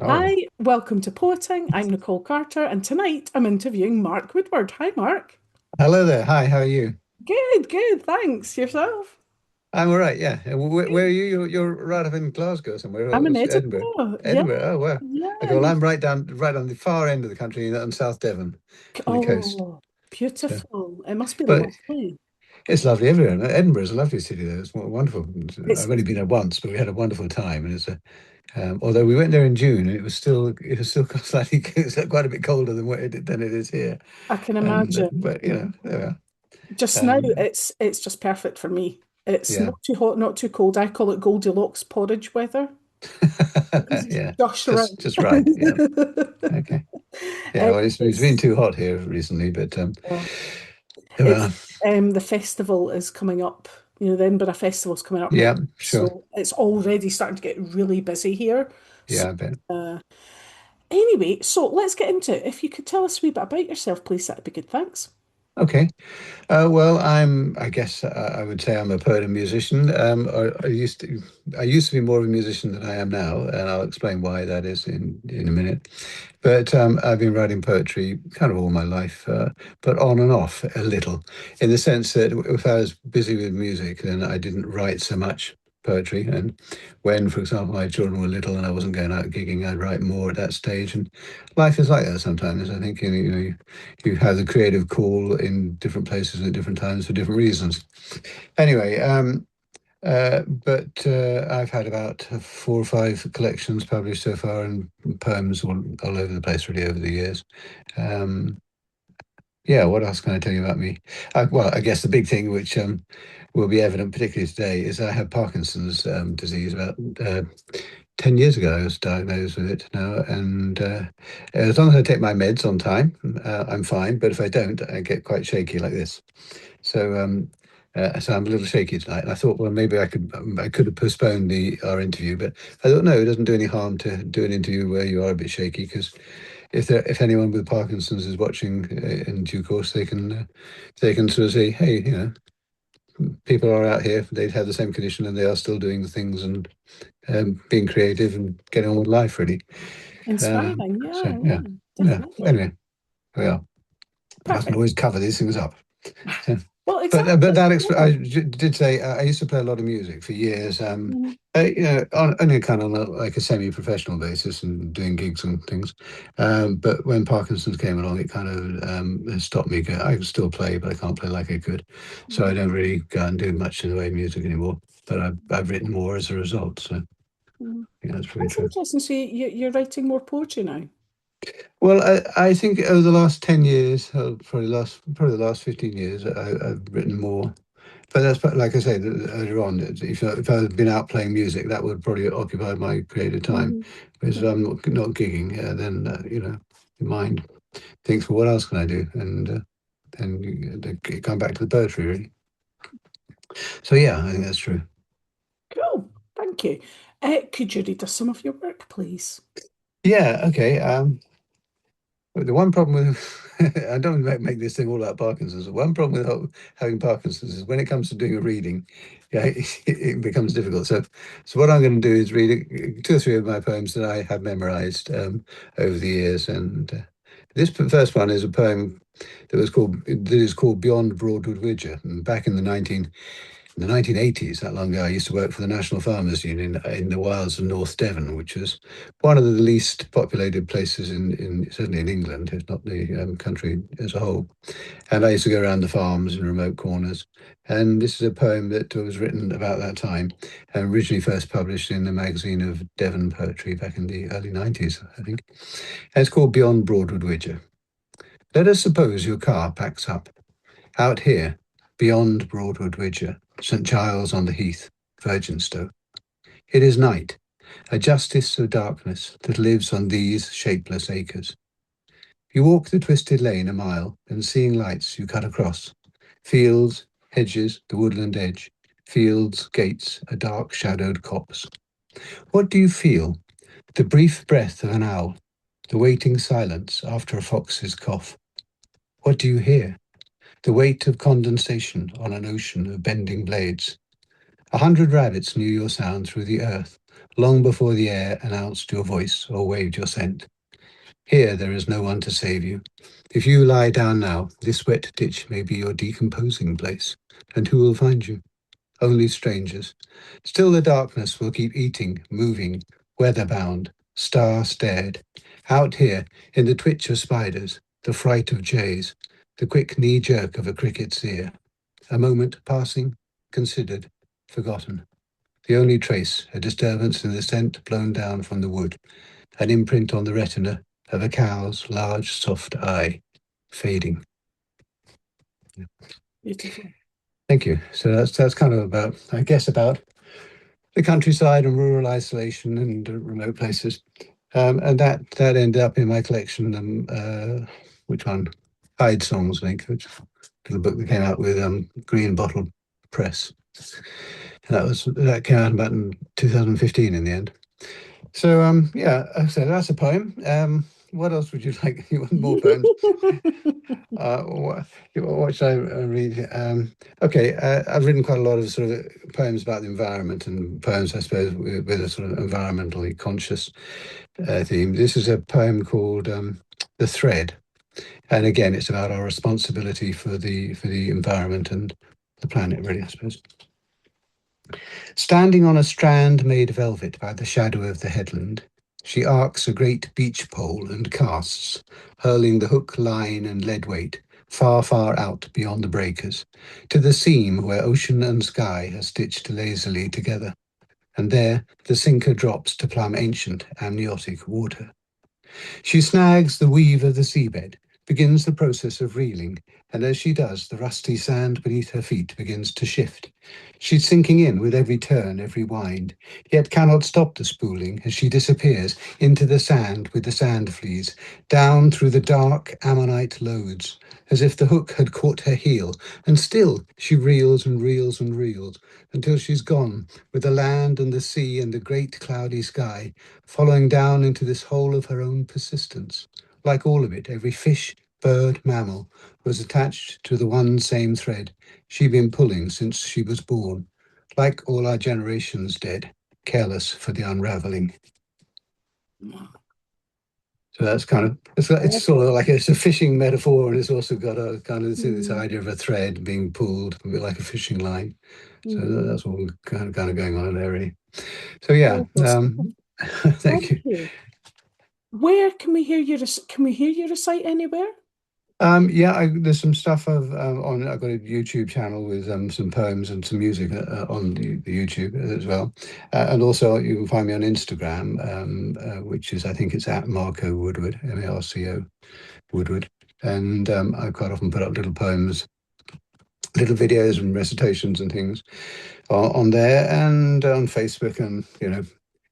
Oh, Hi, welcome to Poeting. I'm Nicole Carter, and tonight I'm interviewing Mark Woodward. Hi, Mark. hello there. Hi, how are you? Good, good. Thanks. Yourself? I'm all right, yeah. Where are Good. you? You're right up in Glasgow somewhere, I'm or in Edinburgh. Edinburgh. Yeah, Edinburgh, oh wow. yeah, Okay, well yeah. I'm right on the far end of the country on South Devon, on the coast. Oh, So, beautiful. It must be but lovely. it's lovely everywhere. And Edinburgh is a lovely city though. It's wonderful. It's I've only been there once, but we had a wonderful time. And it's a although we went there in June, and it was still slightly it's quite a bit colder than it is here. I can And imagine. but there we Just are. now, it's just perfect for me. It's Yeah. not too hot, not too cold. I call it Goldilocks porridge weather because it's Yeah, just right. just right. Yeah. Okay. Yeah. Um, Well, it's been it's too hot here recently, but uh, it's well, the festival is coming up. The Edinburgh Festival's coming up next, yeah, sure. so it's already starting to get really busy here. So Yeah, I bet. uh, anyway, so let's get into it. If you could tell us a wee bit about yourself, please, that'd be good. Thanks. Okay. Well, I guess I would say I'm a poet and musician. I used to be more of a musician than I am now, and I'll explain why that is in a minute. But I've been writing poetry kind of all my life, but on and off a little, in the sense that if I was busy with music, then I didn't write so much poetry. And when, for example, my children were little and I wasn't going out gigging, I'd write more at that stage. And life is like that sometimes. I think you have the creative call in different places at different times for different reasons. Anyway, but I've had about 4 or 5 collections published so far, and poems all over the place really over the years. Um, yeah, what else can I tell you about me? Well, I guess the big thing which will be evident, particularly today, is I have Parkinson's disease. About 10 years ago, I was diagnosed with it now, and as long as I take my meds on time, I'm fine. But if I don't, I get quite shaky like this. So I'm a little shaky tonight. And I thought, well, maybe I could have postponed the our interview, but I thought, no, it doesn't do any harm to do an interview where you are a bit shaky, because if anyone with Parkinson's is watching in due course, they can sort of say, hey, people are out here, they have the same condition and they are still doing the things and being creative and getting on with life, really. Inspiring. So Yeah, yeah, yeah, yeah. definitely. Anyway, well, I mustn't Perfect. always cover these things up. So, Well, but exactly. did say I used to play a lot of music for years. Mm, Only kind of like a semi-professional basis and doing gigs and things. But when Parkinson's came along, it kind of has stopped me. I can still play, but I can't play like I could. So I mm, don't really go out and do much in the way of music anymore. But I've written more as a result. So mm. yeah, that's pretty That's true. interesting. So you're writing more poetry now. Well, I think over the last 10 years, probably the last 15 years, I've written more. But like I said earlier on, if I had been out playing music, that would probably occupy my creative time. Mhm, Whereas if I'm mhm. not gigging, then your mind thinks, well, what else can I do? And then you come back to the poetry, really. So yeah, I think that's true. Cool. Thank you. Could you read us some of your work, please? Yeah, okay. But the one problem with I don't make this thing all about Parkinson's. The one problem with having Parkinson's is when it comes to doing a reading, yeah, it becomes difficult. So what I'm going to do is read 2 or 3 of my poems that I have memorized over the years, and this first one is a poem that is called Beyond Broadwood Widger. And back in the 1980s, that long ago, I used to work for the National Farmers Union in the wilds of North Devon, which was one of the least populated places certainly in England, if not the country as a whole. And I used to go around the farms in remote corners. And this is a poem that was written about that time and originally first published in a magazine of Devon poetry back in the early 90s, I think. And it's called Beyond Broadwood Widger. Let us suppose your car packs up. Out here, beyond Broadwood Widger, St Giles on the Heath, Virginstowe. It is night, a justice of darkness that lives on these shapeless acres. You walk the twisted lane a mile, and seeing lights you cut across. Fields, hedges, the woodland edge. Fields, gates, a dark shadowed copse. What do you feel? The brief breath of an owl. The waiting silence after a fox's cough. What do you hear? The weight of condensation on an ocean of bending blades. 100 rabbits knew your sound through the earth, long before the air announced your voice or waved your scent. Here there is no one to save you. If you lie down now, this wet ditch may be your decomposing place. And who will find you? Only strangers. Still the darkness will keep eating, moving, weather-bound, star-stared. Out here, in the twitch of spiders, the fright of jays, the quick knee-jerk of a cricket's ear. A moment passing, considered, forgotten. The only trace, a disturbance in the scent blown down from the wood, an imprint on the retina of a cow's large, soft eye, fading. Beautiful. Thank you. So that's kind of about, I guess, about the countryside and rural isolation and remote places. And that ended up in my collection. Which one? Hyde Songs, I think, which little book that came out with Green Bottle Press. And that came out about in 2015 in the end. So yeah, so that's a poem. What else would you like? You want more poems? What should I read? Okay, I've written quite a lot of sort of poems about the environment and poems, I suppose, with a sort of environmentally conscious theme. This is a poem called "The Thread," and again, it's about our responsibility for the environment and the planet, really, I suppose. Standing on a strand made velvet by the shadow of the headland, she arcs a great beach pole and casts, hurling the hook, line, and lead weight far, far out beyond the breakers, to the seam where ocean and sky are stitched lazily together. And there the sinker drops to plumb ancient amniotic water. She snags the weave of the seabed, begins the process of reeling, and as she does, the rusty sand beneath her feet begins to shift. She's sinking in with every turn, every wind, yet cannot stop the spooling as she disappears into the sand with the sand fleas, down through the dark ammonite loads, as if the hook had caught her heel, and still she reels and reels and reels, until she's gone, with the land and the sea and the great cloudy sky, following down into this hole of her own persistence. Like all of it, every fish, bird, mammal was attached to the one same thread she'd been pulling since she was born, like all our generations dead, careless for the unraveling. So that's kind of, it's sort of like it's a fishing metaphor, and it's also got a kind of this idea of a thread being pulled, a bit like a fishing line. So that's all kind of going on there, really. So yeah, thank Thank you. you. Where can we hear you? Can we hear you recite anywhere? Yeah, there's some stuff on. I've got a YouTube channel with some poems and some music on the YouTube as well, and also you can find me on Instagram, which is I think it's at Marco Woodward, Marco Woodward, and I quite often put up little poems, little videos and recitations and things on there, and on Facebook and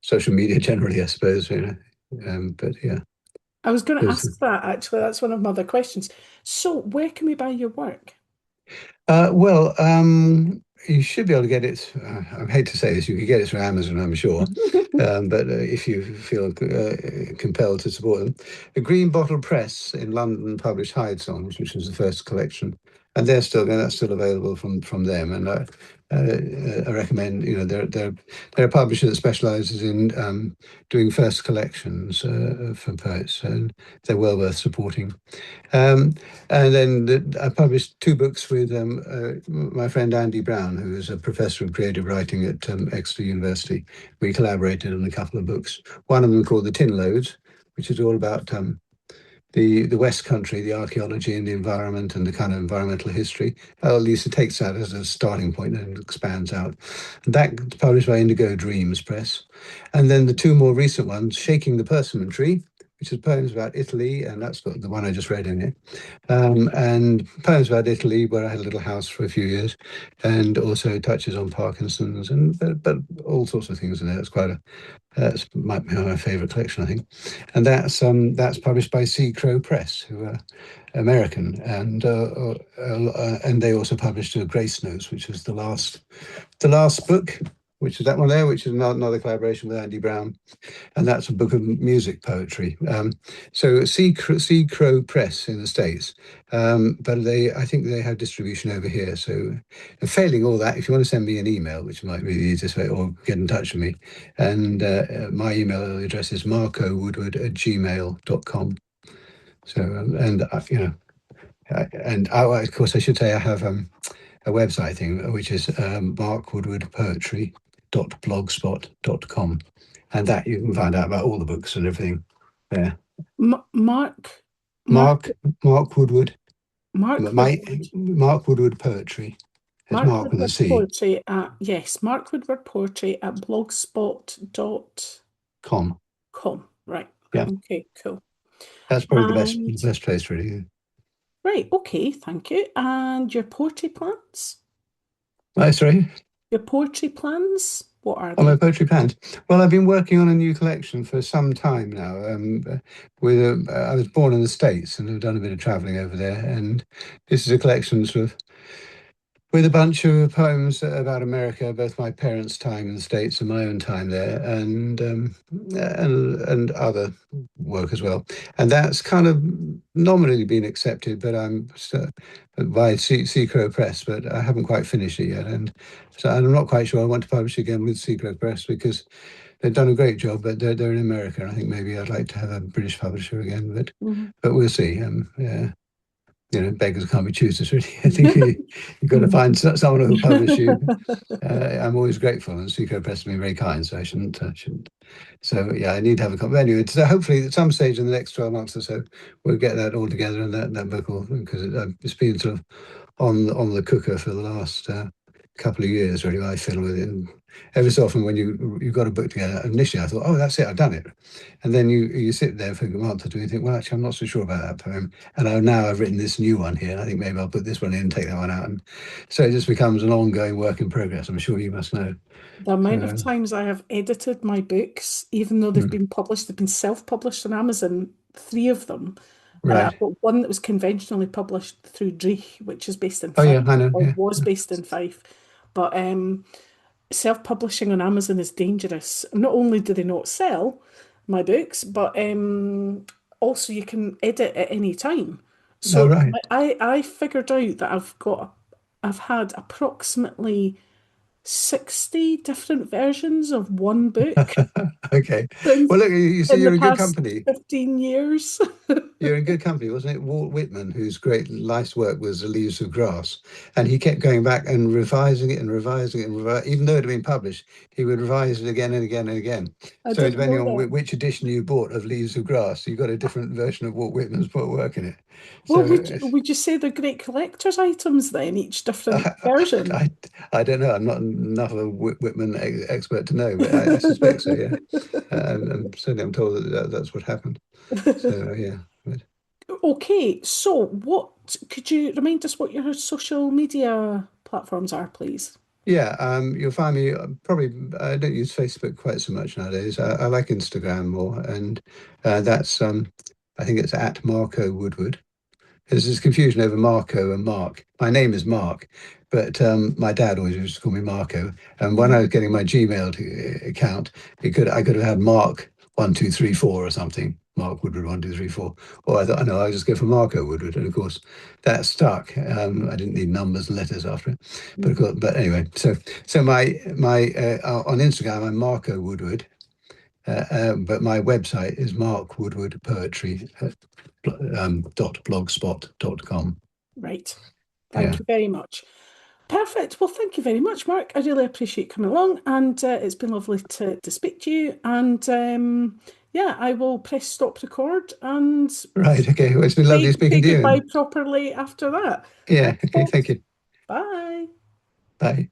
social media generally, I suppose. But yeah. I was going to ask that actually. That's one of my other questions. So, where can we buy your work? Well, you should be able to get it. I hate to say this, you could get it through Amazon, I'm sure. But if you feel compelled to support them, the Green Bottle Press in London published Hyde Songs, which was the first collection, and that's still available from them. And I recommend, they're a publisher that specialises in doing first collections for poets, and they're well worth supporting. And then I published two books with my friend Andy Brown, who is a professor of creative writing at Exeter University. We collaborated on a couple of books. One of them called The Tin Loads, which is all about the West Country, the archaeology and the environment and the kind of environmental history. At least it takes that as a starting point and expands out. And that's published by Indigo Dreams Press. And then the two more recent ones, Shaking the Persimmon Tree, which is poems about Italy, and that's got the one I just read in it. And poems about Italy, where I had a little house for a few years, and also touches on Parkinson's, and but all sorts of things in there. It's quite a that's my favorite collection, I think, and that's published by Sea Crow Press, who are American, and they also published Grace Notes, which was the last book, which is that one there, which is another collaboration with Andy Brown, and that's a book of music poetry. So Sea Crow Press in the States, but I think they have distribution over here. So, failing all that, if you want to send me an email, which might be the easiest way, or get in touch with me, and my email address is marcowoodward@gmail.com. So, and of course, I should say I have a website thing, which is markwoodwardpoetry.blogspot.com. And that you can find out about all the books and everything there. Mark, Mark, Mark, Mark Woodward, Mark my Woodward. Mark Woodward Poetry. There's Mark Mark with a Woodward C, Poetry at, yes, Mark Woodward Poetry at blogspot.com. com. Right. Yeah, Okay, cool. that's probably And the best place really. right, okay, thank you. And your poetry plans? Oh, sorry. Your poetry plans? What are Oh, my they? poetry plans. Well, I've been working on a new collection for some time now. I was born in the States and I've done a bit of traveling over there. And this is a collection sort of with a bunch of poems about America, both my parents' time in the States and my own time there, and other work as well. And that's kind of nominally been accepted, but I'm by Seacrow Press, but I haven't quite finished it yet. And so I'm not quite sure I want to publish again with Seacrow Press because they've done a great job, but they're in America. And I think maybe I'd like to have a British publisher again, Mhm. but we'll see. Yeah, beggars can't be choosers, really. I think you've got to find someone who will publish you. I'm always grateful, and Seco Press has been very kind, so I shouldn't. So yeah, I need to have a conversation. Anyway, so hopefully at some stage in the next 12 months or so, we'll get that all together, and that book will, because it's been sort of on the cooker for the last couple of years, really. I fiddle with it, and every so often when you've got a book together, initially I thought, oh, that's it, I've done it, and then you sit there for a month or two and think, well, actually, I'm not so sure about that poem, and now I've written this new one here, and I think maybe I'll put this one in, take that one out, and so it just becomes an ongoing work in progress. I'm sure you must know. The amount of So, times I have edited my books, even though they've mm, been published, they've been self-published on Amazon, three of them. right. I've got one that was conventionally published through Dreich, which is based in Oh Fife, yeah, I know. or Yeah. was based in Fife. But self-publishing on Amazon is dangerous. Not only do they not sell my books, but also you can edit at any time. Oh So right. I figured out that I've had approximately 60 different versions of one book Okay. since Well, look, you see, in the you're in good past company. 15 years. You're in good company, wasn't it? Walt Whitman, whose great life's work was The Leaves of Grass, and he kept going back and revising it and revising it and even though it had been published, he would revise it again and again and again. I So didn't depending know on that. which edition you bought of Leaves of Grass, you got a different version of Walt Whitman's put work in it. Well, So would you say they're great collector's items then, each different I, version? I, I don't know. I'm not enough of a Whitman expert to know, but I suspect so. Yeah, and certainly I'm told that's what happened. So yeah. But, Okay, so what could you remind us what your social media platforms are, please? yeah, you'll find me probably. I don't use Facebook quite so much nowadays. I like Instagram more, and that's I think it's at Marco Woodward. There's this confusion over Marco and Mark. My name is Mark, but my dad always used to call me Marco. And when I Mhm. was getting my Gmail account, I could have had Mark 1234 or something. Mark Woodward 1234. Or I thought, I know, I'll just go for Marco Woodward. And of course, that stuck. I didn't need numbers and letters after it. But of Mhm. course, but anyway, so my on Instagram I'm Marco Woodward, but my website is Mark Woodward Poetry dot blogspot.com. Right. Thank Yeah, you very much. Perfect. Well, thank you very much, Mark. I really appreciate coming along, and it's been lovely to speak to you. And yeah, I will press stop record and right. Okay. Well, it's been lovely speaking say to you. goodbye And properly after that. yeah, Thanks, okay. Thank folks. you. Bye. Bye.